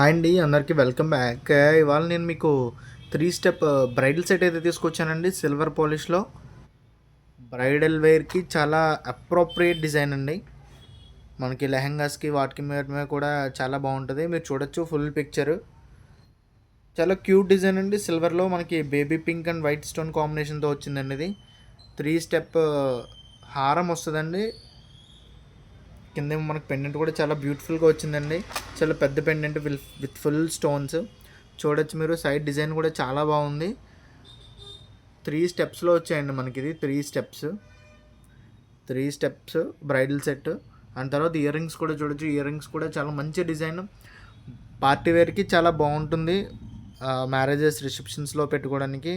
Hi అండి. అందరికీ welcome back. ఇవాళ నేను మీకు 3 స్టెప్ బ్రైడల్ సెట్ అయితే తీసుకొచ్చానండి. సిల్వర్ పాలిష్‌లో బ్రైడల్ వేర్‌కి చాలా అప్రోప్రియేట్ డిజైన్ అండి. మనకి లెహెంగాస్‌కి వాటికి మీద కూడా చాలా బాగుంటుంది. మీరు చూడొచ్చు ఫుల్ పిక్చర్. చాలా క్యూట్ డిజైన్ అండి. సిల్వర్‌లో మనకి baby pink and white stone కాంబినేషన్‌తో వచ్చిందండి ఇది. 3 స్టెప్ హారం వస్తదండి. కిందేమో మనకి పెండెంట్ కూడా చాలా బ్యూటిఫుల్‌గా వచ్చిందండి. చాలా పెద్ద పెండెంట్ విత్ ఫుల్ స్టోన్స్. చూడొచ్చు మీరు సైడ్ డిజైన్ కూడా చాలా బాగుంది. 3 స్టెప్స్‌లో వచ్చాయండి మనకిది. 3 స్టెప్స్ బ్రైడల్ సెట్. అండ్ తర్వాత ఇయర్ రింగ్స్ కూడా చూడొచ్చు. ఇయర్ రింగ్స్ కూడా చాలా మంచి డిజైన్. పార్టీ వేర్‌కి చాలా బాగుంటుంది. మ్యారేజెస్, రిసెప్షన్స్‌లో పెట్టుకోవడానికి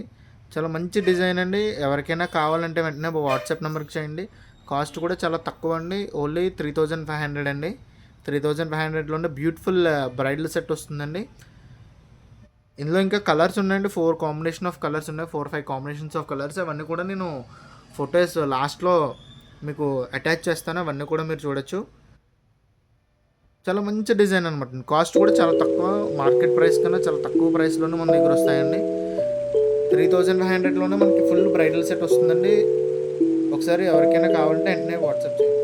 చాలా మంచి డిజైన్ అండి. ఎవరికైనా కావాలంటే వెంటనే వాట్సాప్ నెంబర్కి చేయండి. కాస్ట్ కూడా చాలా తక్కువ అండి. ఓన్లీ 3500 అండి. 3500లోనే బ్యూటిఫుల్ బ్రైడల్ సెట్ వస్తుందండి. ఇందులో ఇంకా కలర్స్ ఉన్నాయండి. 4 కాంబినేషన్ ఆఫ్ కలర్స్ ఉన్నాయి. 4, 5 కాంబినేషన్స్ ఆఫ్ కలర్స్. అవన్నీ కూడా నేను ఫొటోస్ లాస్ట్లో మీకు అటాచ్ చేస్తాను. అవన్నీ కూడా మీరు చూడొచ్చు. చాలా మంచి డిజైన్ అనమాట. కాస్ట్ కూడా చాలా తక్కువ. మార్కెట్ ప్రైస్ కన్నా చాలా తక్కువ ప్రైస్లోనే మన దగ్గర వస్తాయండి. 3500లోనే మనకి ఫుల్ బ్రైడల్ సెట్ వస్తుందండి. ఒకసారి ఎవరికైనా కావాలంటే వెంటనే వాట్సాప్ చేయండి.